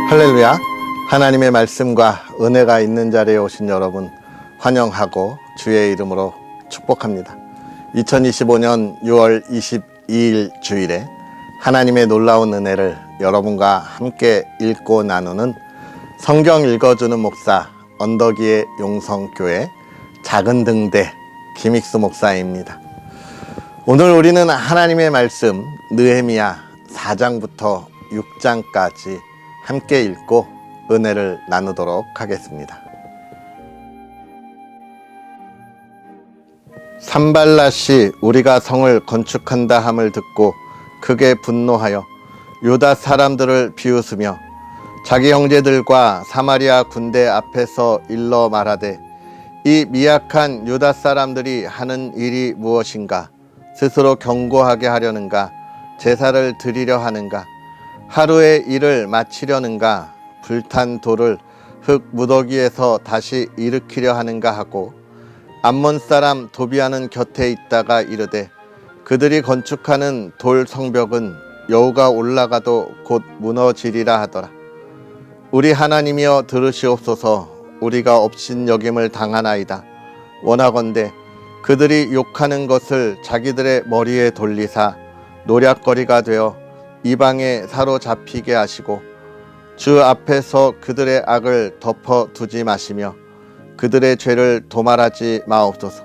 할렐루야. 하나님의 말씀과 은혜가 있는 자리에 오신 여러분 환영하고 주의 이름으로 축복합니다. 2025년 6월 22일 주일에 하나님의 놀라운 은혜를 여러분과 함께 읽고 나누는 성경 읽어주는 목사 언덕위의 용성교회 작은 등대 김익수 목사입니다. 오늘 우리는 하나님의 말씀 느헤미야 4장부터 6장까지 함께 읽고 은혜를 나누도록 하겠습니다. 산발랏이 우리가 성을 건축한다 함을 듣고 크게 분노하여 유다 사람들을 비웃으며 자기 형제들과 사마리아 군대 앞에서 일러 말하되 이 미약한 유다 사람들이 하는 일이 무엇인가? 스스로 견고하게 하려는가? 제사를 드리려 하는가? 하루의 일을 마치려는가? 불탄 돌을 흙 무더기에서 다시 일으키려 하는가 하고 암몬 사람 도비아는 곁에 있다가 이르되 그들이 건축하는 돌 성벽은 여호가 올라가도 곧 무너지리라 하더라. 우리 하나님이여 들으시옵소서. 우리가 업신여김을 당하나이다. 원하건대 그들이 욕하는 것을 자기들의 머리에 돌리사 노략거리가 되어 이방에 사로잡히게 하시고 주 앞에서 그들의 악을 덮어두지 마시며 그들의 죄를 도말하지 마옵소서.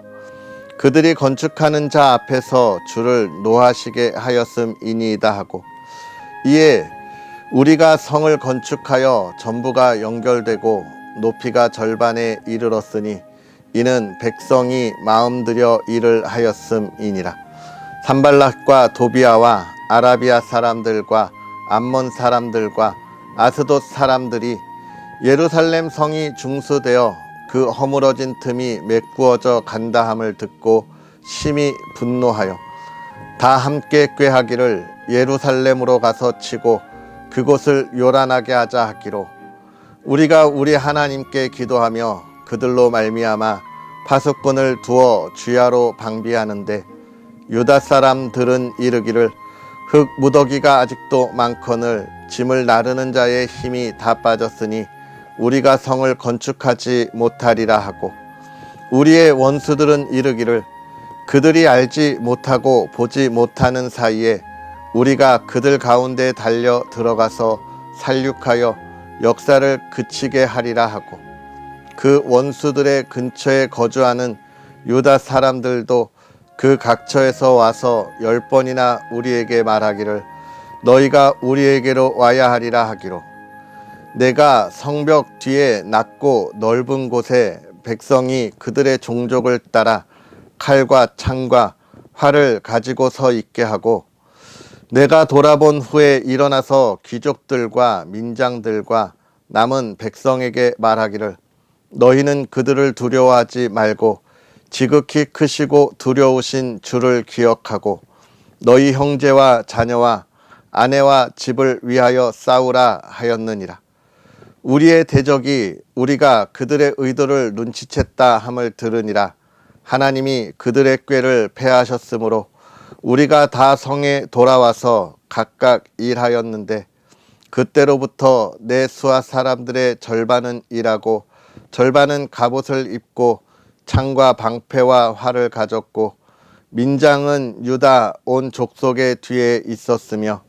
그들이 건축하는 자 앞에서 주를 노하시게 하였음이니이다 하고 이에 우리가 성을 건축하여 전부가 연결되고 높이가 절반에 이르렀으니 이는 백성이 마음들여 일을 하였음이니라. 산발랏과 도비아와 아라비아 사람들과 암몬 사람들과 아스돗 사람들이 예루살렘 성이 중수되어 그 허물어진 틈이 메꾸어져 간다함을 듣고 심히 분노하여 다 함께 꾀하기를 예루살렘으로 가서 치고 그곳을 요란하게 하자 하기로 우리가 우리 하나님께 기도하며 그들로 말미암아 파수꾼을 두어 주야로 방비하는데 유다 사람들은 이르기를 흙 무더기가 아직도 많거늘 짐을 나르는 자의 힘이 다 빠졌으니 우리가 성을 건축하지 못하리라 하고 우리의 원수들은 이르기를 그들이 알지 못하고 보지 못하는 사이에 우리가 그들 가운데 달려 들어가서 살육하여 역사를 그치게 하리라 하고 그 원수들의 근처에 거주하는 유다 사람들도 그 각처에서 와서 10번이나 우리에게 말하기를 너희가 우리에게로 와야 하리라 하기로 내가 성벽 뒤에 낮고 넓은 곳에 백성이 그들의 종족을 따라 칼과 창과 활을 가지고 서 있게 하고 내가 돌아본 후에 일어나서 귀족들과 민장들과 남은 백성에게 말하기를 너희는 그들을 두려워하지 말고 지극히 크시고 두려우신 주를 기억하고 너희 형제와 자녀와 아내와 집을 위하여 싸우라 하였느니라. 우리의 대적이 우리가 그들의 의도를 눈치챘다 함을 들으니라. 하나님이 그들의 꾀를 패하셨으므로 우리가 다 성에 돌아와서 각각 일하였는데 그때로부터 내 수하 사람들의 절반은 일하고 절반은 갑옷을 입고 창과 방패와 활을 가졌고 민장은 유다 온 족속의 뒤에 있었으며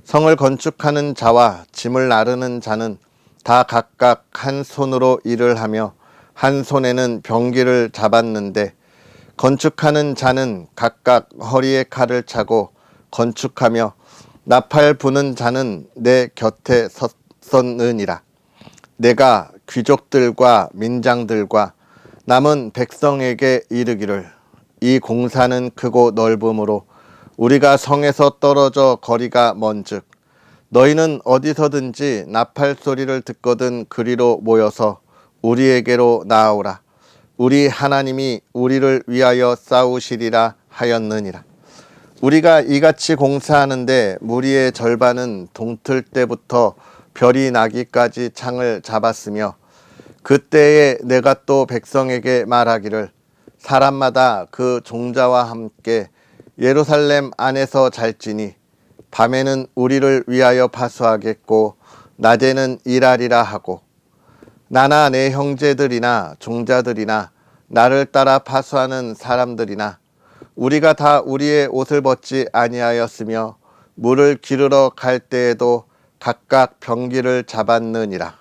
성을 건축하는 자와 짐을 나르는 자는 다 각각 한 손으로 일을 하며 한 손에는 병기를 잡았는데 건축하는 자는 각각 허리에 칼을 차고 건축하며 나팔 부는 자는 내 곁에 섰느니라. 내가 귀족들과 민장들과 남은 백성에게 이르기를 이 공사는 크고 넓음으로 우리가 성에서 떨어져 거리가 먼즉 너희는 어디서든지 나팔 소리를 듣거든 그리로 모여서 우리에게로 나아오라. 우리 하나님이 우리를 위하여 싸우시리라 하였느니라. 우리가 이같이 공사하는데 무리의 절반은 동틀 때부터 별이 나기까지 창을 잡았으며 그때에 내가 또 백성에게 말하기를 사람마다 그 종자와 함께 예루살렘 안에서 잘지니 밤에는 우리를 위하여 파수하겠고 낮에는 일하리라 하고 나나 내 형제들이나 종자들이나 나를 따라 파수하는 사람들이나 우리가 다 우리의 옷을 벗지 아니하였으며 물을 기르러 갈 때에도 각각 병기를 잡았느니라.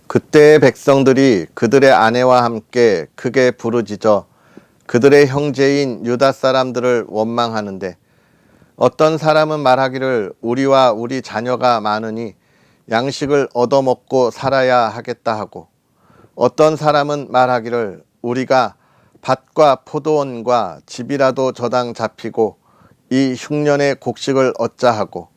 그때의 백성들이 그들의 아내와 함께 크게 부르짖어 그들의 형제인 유다 사람들을 원망하는데 어떤 사람은 말하기를 우리와 우리 자녀가 많으니 양식을 얻어먹고 살아야 하겠다 하고 어떤 사람은 말하기를 우리가 밭과 포도원과 집이라도 저당 잡히고 이 흉년의 곡식을 얻자 하고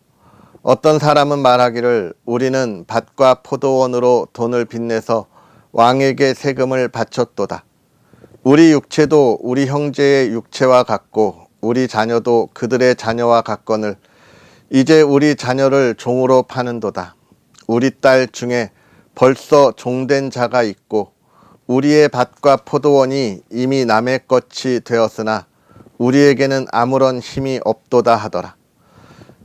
어떤 사람은 말하기를 우리는 밭과 포도원으로 돈을 빚내서 왕에게 세금을 바쳤도다. 우리 육체도 우리 형제의 육체와 같고 우리 자녀도 그들의 자녀와 같거늘 이제 우리 자녀를 종으로 파는도다. 우리 딸 중에 벌써 종된 자가 있고 우리의 밭과 포도원이 이미 남의 것이 되었으나 우리에게는 아무런 힘이 없도다 하더라.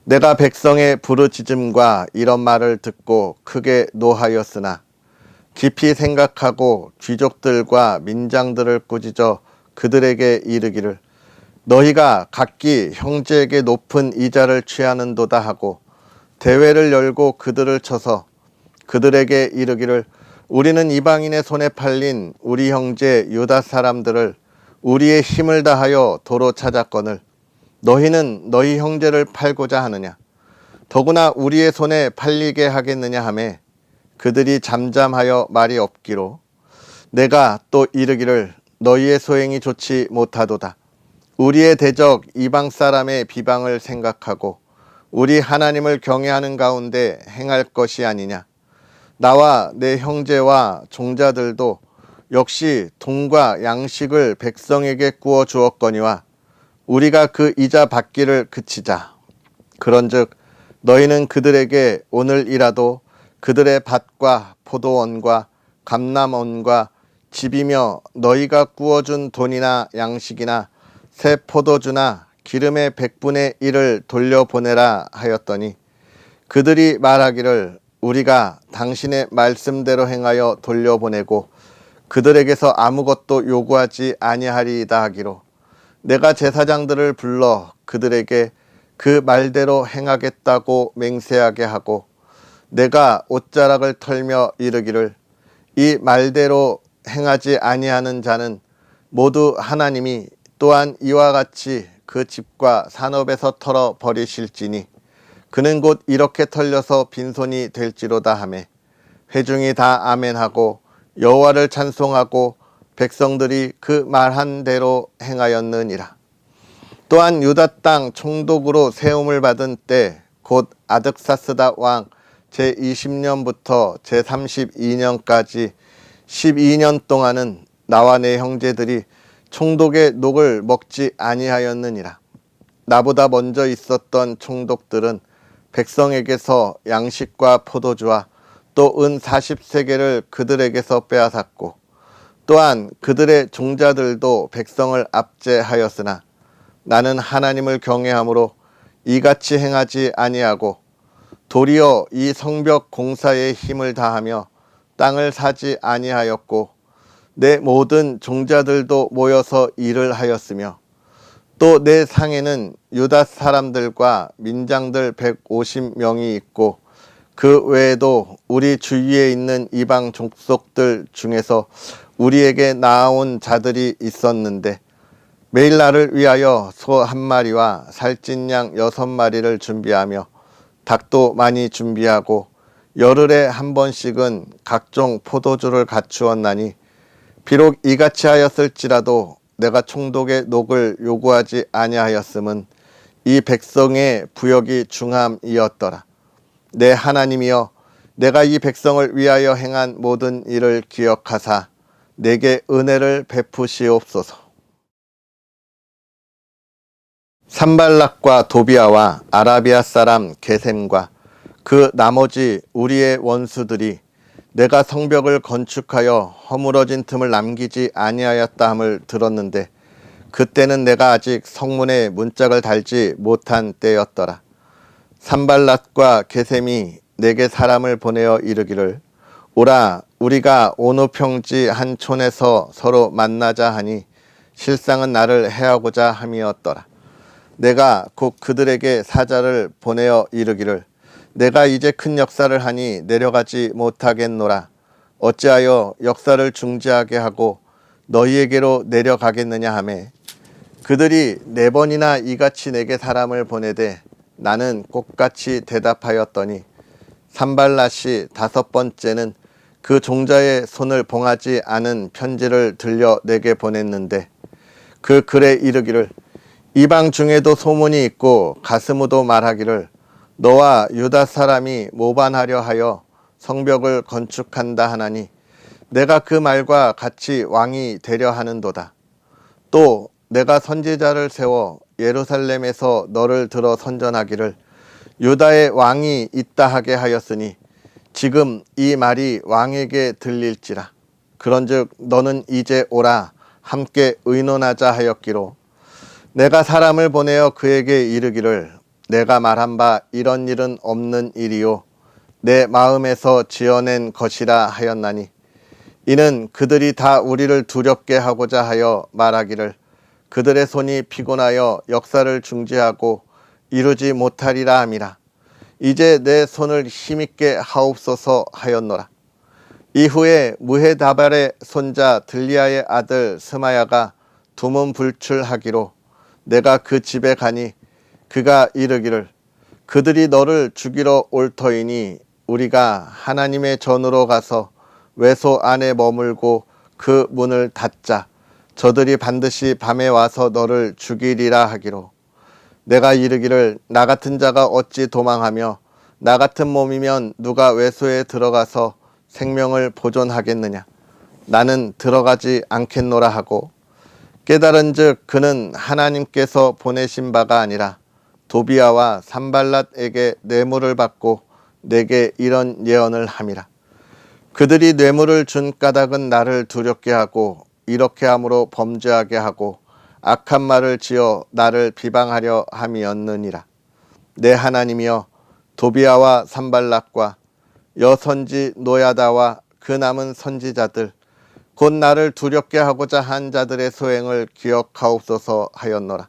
내가 백성의 부르짖음과 이런 말을 듣고 크게 노하였으나 깊이 생각하고 귀족들과 민장들을 꾸짖어 그들에게 이르기를 너희가 각기 형제에게 높은 이자를 취하는도다 하고 대회를 열고 그들을 쳐서 그들에게 이르기를 우리는 이방인의 손에 팔린 우리 형제 유다 사람들을 우리의 힘을 다하여 도로 찾았거늘 너희는 너희 형제를 팔고자 하느냐 더구나 우리의 손에 팔리게 하겠느냐 하매 그들이 잠잠하여 말이 없기로 내가 또 이르기를 너희의 소행이 좋지 못하도다. 우리의 대적 이방 사람의 비방을 생각하고 우리 하나님을 경외하는 가운데 행할 것이 아니냐. 나와 내 형제와 종자들도 역시 돈과 양식을 백성에게 구워 주었거니와 우리가 그 이자 받기를 그치자. 그런즉 너희는 그들에게 오늘이라도 그들의 밭과 포도원과 감람원과 집이며 너희가 구워준 돈이나 양식이나 새 포도주나 기름의 100분의 1을 돌려보내라 하였더니 그들이 말하기를 우리가 당신의 말씀대로 행하여 돌려보내고 그들에게서 아무것도 요구하지 아니하리이다 하기로 내가 제사장들을 불러 그들에게 그 말대로 행하겠다고 맹세하게 하고 내가 옷자락을 털며 이르기를 이 말대로 행하지 아니하는 자는 모두 하나님이 또한 이와 같이 그 집과 산업에서 털어 버리실지니 그는 곧 이렇게 털려서 빈손이 될지로다 하매 회중이 다 아멘하고 여호와를 찬송하고 백성들이 그 말한 대로 행하였느니라. 또한 유다 땅 총독으로 세움을 받은 때 곧 아득사스다 왕 제20년부터 제32년까지 12년 동안은 나와 내 형제들이 총독의 녹을 먹지 아니하였느니라. 나보다 먼저 있었던 총독들은 백성에게서 양식과 포도주와 또 은 40세겔을 그들에게서 빼앗았고 또한 그들의 종자들도 백성을 압제하였으나 나는 하나님을 경외함으로 이같이 행하지 아니하고 도리어 이 성벽 공사에 힘을 다하며 땅을 사지 아니하였고 내 모든 종자들도 모여서 일을 하였으며 또 내 상에는 유다 사람들과 민장들 150명이 있고 그 외에도 우리 주위에 있는 이방 족속들 중에서 우리에게 나아온 자들이 있었는데 매일 나를 위하여 소 1마리와 살찐 양 6마리를 준비하며 닭도 많이 준비하고 열흘에 한 번씩은 각종 포도주를 갖추었나니 비록 이같이 하였을지라도 내가 총독의 녹을 요구하지 아니하였음은 이 백성의 부역이 중함이었더라. 내 하나님이여 내가 이 백성을 위하여 행한 모든 일을 기억하사 내게 은혜를 베푸시옵소서. 산발락과 도비아와 아라비아 사람 게셈과 그 나머지 우리의 원수들이 내가 성벽을 건축하여 허물어진 틈을 남기지 아니하였다 함을 들었는데 그때는 내가 아직 성문에 문짝을 달지 못한 때였더라. 산발랏과 게셈이 내게 사람을 보내어 이르기를 오라 우리가 오노 평지 한 촌에서 서로 만나자 하니 실상은 나를 해하고자 함이었더라. 내가 곧 그들에게 사자를 보내어 이르기를 내가 이제 큰 역사를 하니 내려가지 못하겠노라. 어찌하여 역사를 중지하게 하고 너희에게로 내려가겠느냐 하매 그들이 4번이나 이같이 내게 사람을 보내되 나는 꽃같이 대답하였더니 산발랏이 5번째는 그 종자의 손을 봉하지 않은 편지를 들려 내게 보냈는데 그 글에 이르기를 이방 중에도 소문이 있고 가스무도 말하기를 너와 유다 사람이 모반하려 하여 성벽을 건축한다 하나니 내가 그 말과 같이 왕이 되려 하는도다. 또 내가 선지자를 세워 예루살렘에서 너를 들어 선전하기를 유다의 왕이 있다 하게 하였으니 지금 이 말이 왕에게 들릴지라. 그런즉 너는 이제 오라 함께 의논하자 하였기로 내가 사람을 보내어 그에게 이르기를 내가 말한 바 이런 일은 없는 일이요 내 마음에서 지어낸 것이라 하였나니 이는 그들이 다 우리를 두렵게 하고자 하여 말하기를 그들의 손이 피곤하여 역사를 중지하고 이루지 못하리라 함이라. 이제 내 손을 힘있게 하옵소서 하였노라. 이후에 무헤다발의 손자 들리아의 아들 스마야가 두문불출하기로 내가 그 집에 가니 그가 이르기를 그들이 너를 죽이러 올 터이니 우리가 하나님의 전으로 가서 외소 안에 머물고 그 문을 닫자. 저들이 반드시 밤에 와서 너를 죽이리라 하기로 내가 이르기를 나 같은 자가 어찌 도망하며 나 같은 몸이면 누가 외소에 들어가서 생명을 보존하겠느냐. 나는 들어가지 않겠노라 하고 깨달은즉 그는 하나님께서 보내신 바가 아니라 도비아와 산발랏에게 뇌물을 받고 내게 이런 예언을 함이라. 그들이 뇌물을 준 까닭은 나를 두렵게 하고 이렇게 함으로 범죄하게 하고 악한 말을 지어 나를 비방하려 함이었느니라. 내 하나님이여 도비아와 산발랏과 여선지 노야다와 그 남은 선지자들 곧 나를 두렵게 하고자 한 자들의 소행을 기억하옵소서 하였노라.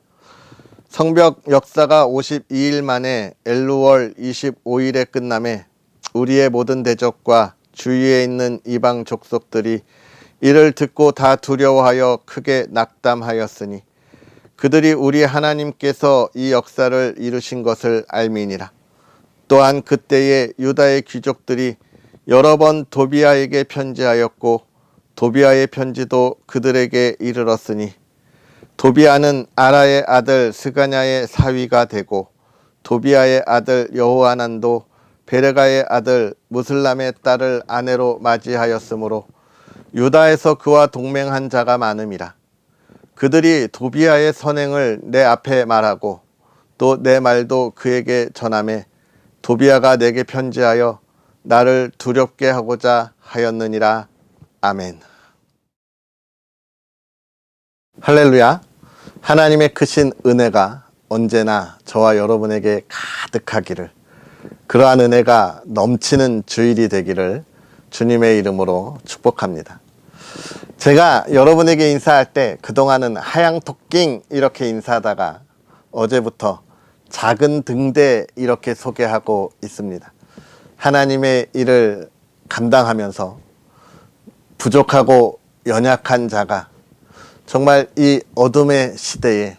성벽 역사가 52일 만에 엘루월 25일에 끝남에 우리의 모든 대적과 주위에 있는 이방 족속들이 이를 듣고 다 두려워하여 크게 낙담하였으니 그들이 우리 하나님께서 이 역사를 이루신 것을 알미니라. 또한 그때에 유다의 귀족들이 여러 번 도비아에게 편지하였고 도비아의 편지도 그들에게 이르렀으니 도비아는 아라의 아들 스가냐의 사위가 되고 도비아의 아들 여호하난도 베레가의 아들 무슬람의 딸을 아내로 맞이하였으므로 유다에서 그와 동맹한 자가 많음이라. 그들이 도비아의 선행을 내 앞에 말하고 또 내 말도 그에게 전하매 도비아가 내게 편지하여 나를 두렵게 하고자 하였느니라. 아멘. 할렐루야. 하나님의 크신 은혜가 언제나 저와 여러분에게 가득하기를, 그러한 은혜가 넘치는 주일이 되기를 주님의 이름으로 축복합니다. 제가 여러분에게 인사할 때 그동안은 하양토킹 이렇게 인사하다가 어제부터 작은 등대 이렇게 소개하고 있습니다. 하나님의 일을 감당하면서 부족하고 연약한 자가 정말 이 어둠의 시대에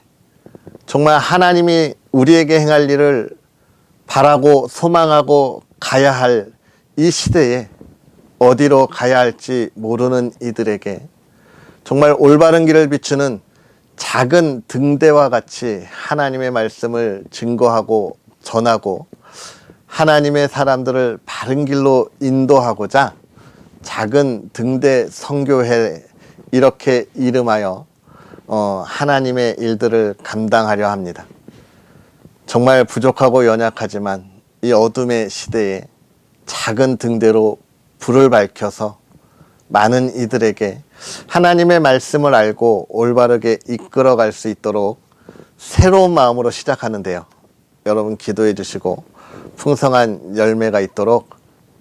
정말 하나님이 우리에게 행할 일을 바라고 소망하고 가야 할 이 시대에 어디로 가야 할지 모르는 이들에게 정말 올바른 길을 비추는 작은 등대와 같이 하나님의 말씀을 증거하고 전하고 하나님의 사람들을 바른 길로 인도하고자 작은 등대 선교회 이렇게 이름하여 하나님의 일들을 감당하려 합니다. 정말 부족하고 연약하지만 이 어둠의 시대에 작은 등대로 불을 밝혀서 많은 이들에게 하나님의 말씀을 알고 올바르게 이끌어갈 수 있도록 새로운 마음으로 시작하는데요. 여러분 기도해 주시고 풍성한 열매가 있도록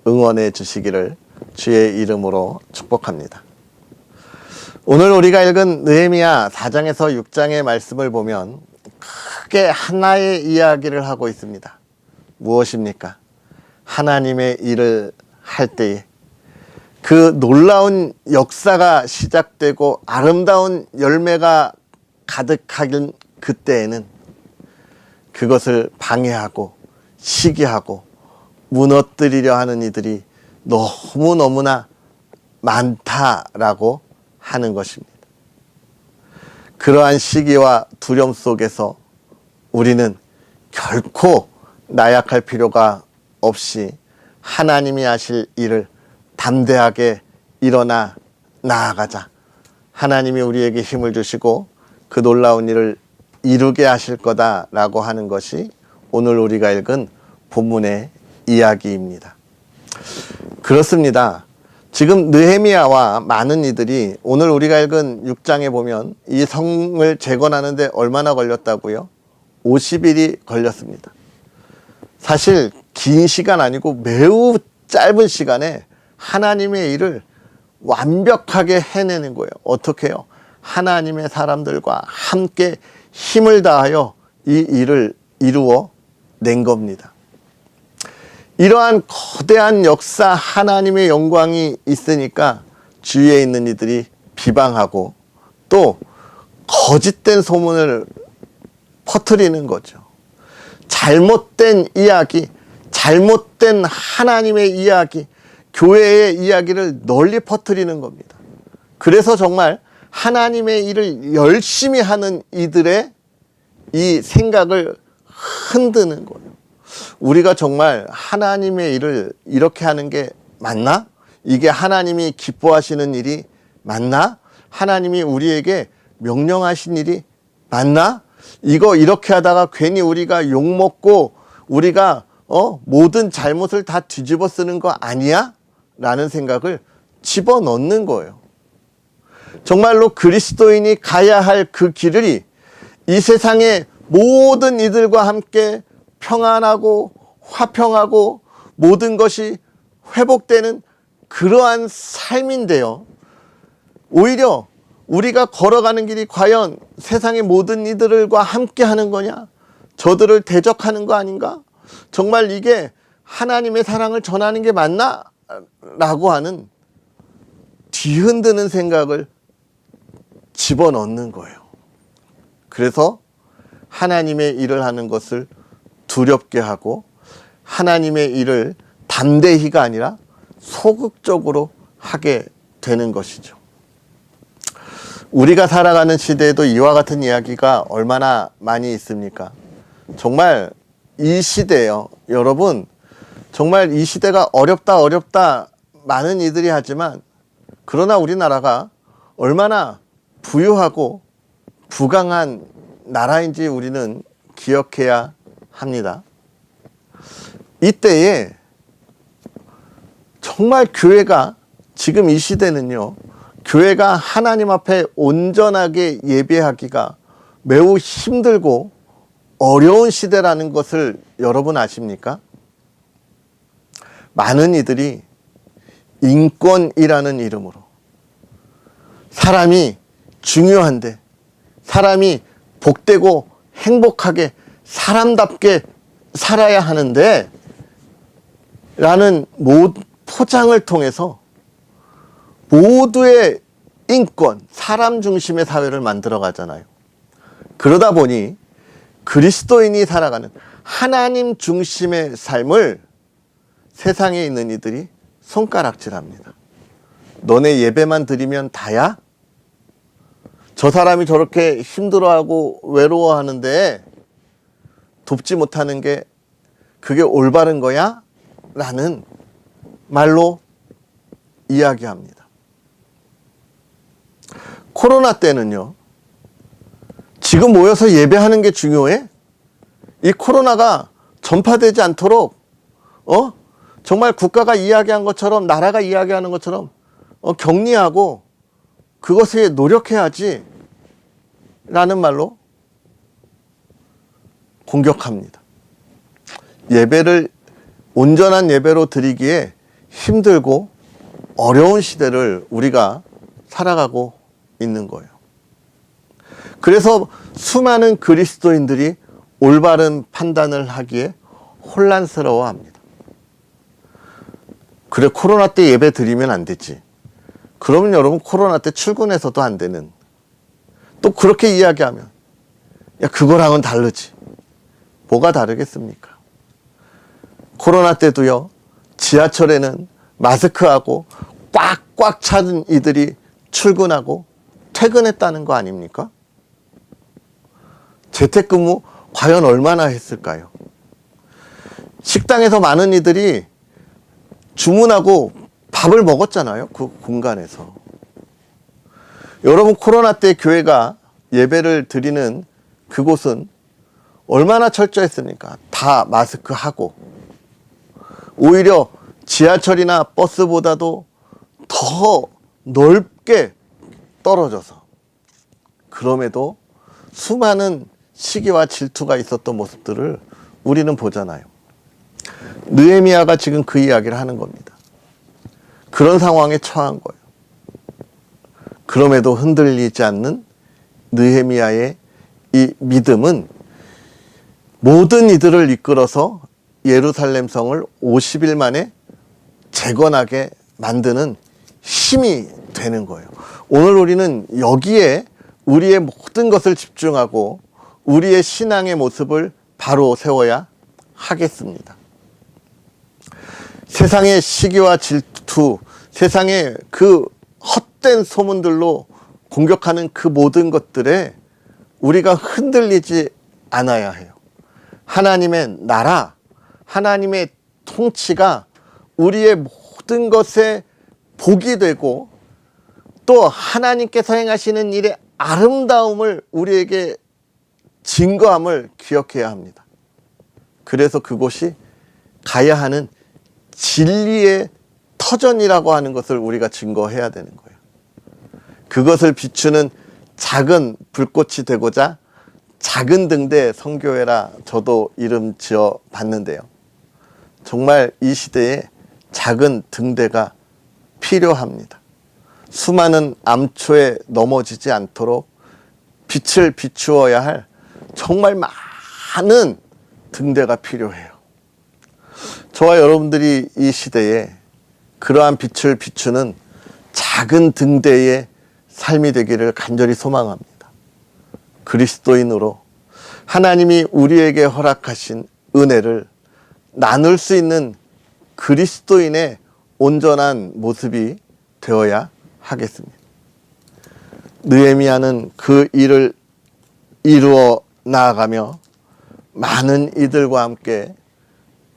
응원해 주시기를 주의 이름으로 축복합니다. 오늘 우리가 읽은 느헤미야 4장에서 6장의 말씀을 보면 크게 하나의 이야기를 하고 있습니다. 무엇입니까? 하나님의 일을 할 때에 그 놀라운 역사가 시작되고 아름다운 열매가 가득하긴 그때에는 그것을 방해하고 시기하고 무너뜨리려 하는 이들이 너무너무나 많다라고 하는 것입니다. 그러한 시기와 두려움 속에서 우리는 결코 나약할 필요가 없이 하나님이 하실 일을 담대하게 일어나 나아가자. 하나님이 우리에게 힘을 주시고 그 놀라운 일을 이루게 하실 거다라고 하는 것이 오늘 우리가 읽은 본문의 이야기입니다. 그렇습니다. 지금 느헤미야와 많은 이들이 오늘 우리가 읽은 6장에 보면 이 성을 재건하는데 얼마나 걸렸다고요? 50일이 걸렸습니다. 사실 긴 시간 아니고 매우 짧은 시간에 하나님의 일을 완벽하게 해내는 거예요. 어떻게 해요? 하나님의 사람들과 함께 힘을 다하여 이 일을 이루어 낸 겁니다. 이러한 거대한 역사, 하나님의 영광이 있으니까 주위에 있는 이들이 비방하고 또 거짓된 소문을 퍼뜨리는 거죠. 잘못된 이야기, 잘못된 하나님의 이야기, 교회의 이야기를 널리 퍼뜨리는 겁니다. 그래서 정말 하나님의 일을 열심히 하는 이들의 이 생각을 흔드는 거예요. 우리가 정말 하나님의 일을 이렇게 하는 게 맞나? 이게 하나님이 기뻐하시는 일이 맞나? 하나님이 우리에게 명령하신 일이 맞나? 이거 이렇게 하다가 괜히 우리가 욕먹고 우리가 모든 잘못을 다 뒤집어 쓰는 거 아니야? 라는 생각을 집어넣는 거예요. 정말로 그리스도인이 가야 할 그 길이 이 세상의 모든 이들과 함께 평안하고 화평하고 모든 것이 회복되는 그러한 삶인데요. 오히려 우리가 걸어가는 길이 과연 세상의 모든 이들과 함께 하는 거냐? 저들을 대적하는 거 아닌가? 정말 이게 하나님의 사랑을 전하는 게 맞나? 라고 하는 뒤흔드는 생각을 집어넣는 거예요. 그래서 하나님의 일을 하는 것을 두렵게 하고 하나님의 일을 담대히가 아니라 소극적으로 하게 되는 것이죠. 우리가 살아가는 시대에도 이와 같은 이야기가 얼마나 많이 있습니까? 정말 이 시대요. 여러분, 정말 이 시대가 어렵다 많은 이들이 하지만 그러나 우리나라가 얼마나 부유하고 부강한 나라인지 우리는 기억해야 합니다. 이때에 정말 교회가 지금 이 시대는요, 교회가 하나님 앞에 온전하게 예배하기가 매우 힘들고 어려운 시대라는 것을 여러분 아십니까? 많은 이들이 인권이라는 이름으로 사람이 중요한데 사람이 복되고 행복하게 사람답게 살아야 하는데 라는 포장을 통해서 모두의 인권, 사람 중심의 사회를 만들어 가잖아요. 그러다 보니 그리스도인이 살아가는 하나님 중심의 삶을 세상에 있는 이들이 손가락질합니다. 너네 예배만 드리면 다야? 저 사람이 저렇게 힘들어하고 외로워하는데 돕지 못하는 게 그게 올바른 거야? 라는 말로 이야기합니다. 코로나 때는요, 지금 모여서 예배하는 게 중요해? 이 코로나가 전파되지 않도록 정말 국가가 이야기한 것처럼 나라가 이야기하는 것처럼 격리하고 그것에 노력해야지 라는 말로 공격합니다. 예배를 온전한 예배로 드리기에 힘들고 어려운 시대를 우리가 살아가고 있는 거예요. 그래서 수많은 그리스도인들이 올바른 판단을 하기에 혼란스러워합니다. 그래, 코로나 때 예배 드리면 안 되지. 그러면 여러분 코로나 때 출근해서도 안 되는, 또 그렇게 이야기하면 야, 그거랑은 다르지. 뭐가 다르겠습니까? 코로나 때도요, 지하철에는 마스크하고 꽉꽉 찬 이들이 출근하고 퇴근했다는 거 아닙니까? 재택근무 과연 얼마나 했을까요? 식당에서 많은 이들이 주문하고 밥을 먹었잖아요, 그 공간에서. 여러분, 코로나 때 교회가 예배를 드리는 그곳은 얼마나 철저했습니까? 다 마스크하고. 오히려 지하철이나 버스보다도 더 넓게 떨어져서. 그럼에도 수많은 시기와 질투가 있었던 모습들을 우리는 보잖아요. 느헤미야가 지금 그 이야기를 하는 겁니다. 그런 상황에 처한 거예요. 그럼에도 흔들리지 않는 느헤미야의 이 믿음은 모든 이들을 이끌어서 예루살렘 성을 50일 만에 재건하게 만드는 힘이 되는 거예요. 오늘 우리는 여기에 우리의 모든 것을 집중하고 우리의 신앙의 모습을 바로 세워야 하겠습니다. 세상의 시기와 질투, 세상의 그 헛된 소문들로 공격하는 그 모든 것들에 우리가 흔들리지 않아야 해요. 하나님의 나라, 하나님의 통치가 우리의 모든 것에 복이 되고 또 하나님께서 행하시는 일의 아름다움을 우리에게 증거함을 기억해야 합니다. 그래서 그곳이 가야 하는 진리의 터전이라고 하는 것을 우리가 증거해야 되는 거예요. 그것을 비추는 작은 불꽃이 되고자 작은 등대 선교회라 저도 이름 지어 봤는데요. 정말 이 시대에 작은 등대가 필요합니다. 수많은 암초에 넘어지지 않도록 빛을 비추어야 할 정말 많은 등대가 필요해요. 저와 여러분들이 이 시대에 그러한 빛을 비추는 작은 등대의 삶이 되기를 간절히 소망합니다. 그리스도인으로 하나님이 우리에게 허락하신 은혜를 나눌 수 있는 그리스도인의 온전한 모습이 되어야 하겠습니다. 느헤미야는 그 일을 이루어 나아가며 많은 이들과 함께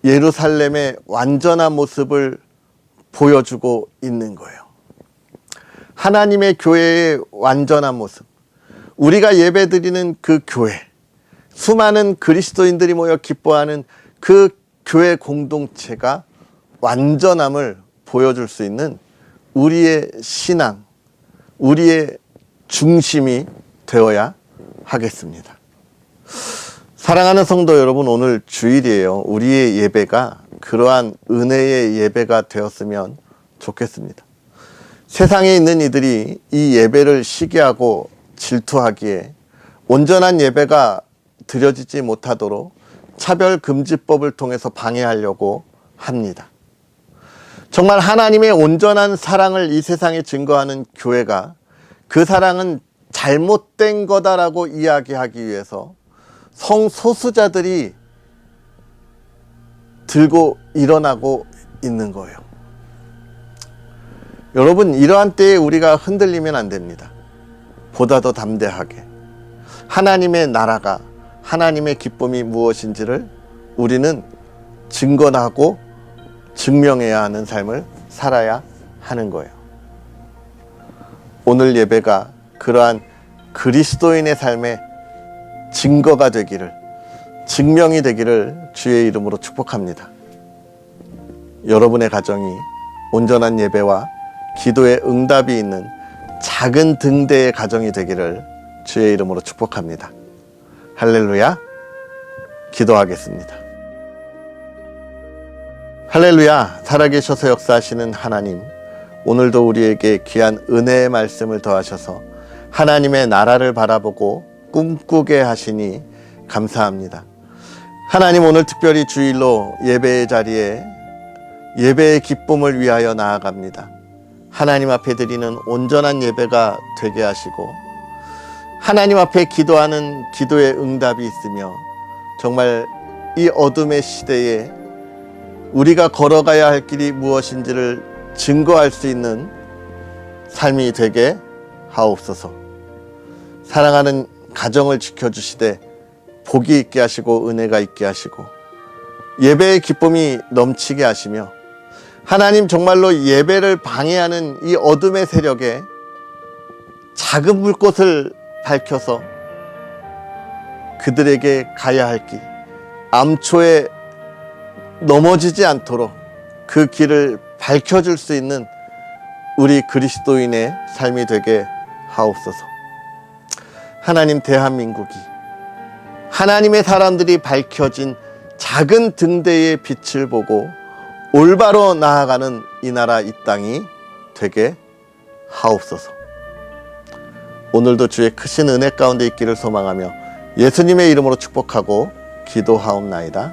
예루살렘의 완전한 모습을 보여주고 있는 거예요. 하나님의 교회의 완전한 모습, 우리가 예배드리는 그 교회, 수많은 그리스도인들이 모여 기뻐하는 그 교회 공동체가 완전함을 보여줄 수 있는 우리의 신앙, 우리의 중심이 되어야 하겠습니다. 사랑하는 성도 여러분, 오늘 주일이에요. 우리의 예배가 그러한 은혜의 예배가 되었으면 좋겠습니다. 세상에 있는 이들이 이 예배를 시기하고 질투하기에 온전한 예배가 드려지지 못하도록 차별금지법을 통해서 방해하려고 합니다. 정말 하나님의 온전한 사랑을 이 세상에 증거하는 교회가 그 사랑은 잘못된 거다라고 이야기하기 위해서 성소수자들이 들고 일어나고 있는 거예요. 여러분, 이러한 때에 우리가 흔들리면 안 됩니다. 보다 더 담대하게 하나님의 나라가, 하나님의 기쁨이 무엇인지를 우리는 증거하고 증명해야 하는 삶을 살아야 하는 거예요. 오늘 예배가 그러한 그리스도인의 삶의 증거가 되기를, 증명이 되기를 주의 이름으로 축복합니다. 여러분의 가정이 온전한 예배와 기도의 응답이 있는 작은 등대의 가정이 되기를 주의 이름으로 축복합니다. 할렐루야. 기도하겠습니다. 할렐루야. 살아계셔서 역사하시는 하나님, 오늘도 우리에게 귀한 은혜의 말씀을 더하셔서 하나님의 나라를 바라보고 꿈꾸게 하시니 감사합니다. 하나님, 오늘 특별히 주일로 예배의 자리에 예배의 기쁨을 위하여 나아갑니다. 하나님 앞에 드리는 온전한 예배가 되게 하시고 하나님 앞에 기도하는 기도의 응답이 있으며 정말 이 어둠의 시대에 우리가 걸어가야 할 길이 무엇인지를 증거할 수 있는 삶이 되게 하옵소서. 사랑하는 가정을 지켜주시되 복이 있게 하시고 은혜가 있게 하시고 예배의 기쁨이 넘치게 하시며 하나님, 정말로 예배를 방해하는 이 어둠의 세력에 작은 불꽃을 밝혀서 그들에게 가야 할 길, 암초에 넘어지지 않도록 그 길을 밝혀줄 수 있는 우리 그리스도인의 삶이 되게 하옵소서. 하나님, 대한민국이 하나님의 사람들이 밝혀진 작은 등대의 빛을 보고 올바로 나아가는 이 나라 이 땅이 되게 하옵소서. 오늘도 주의 크신 은혜 가운데 있기를 소망하며 예수님의 이름으로 축복하고 기도하옵나이다.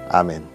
아멘.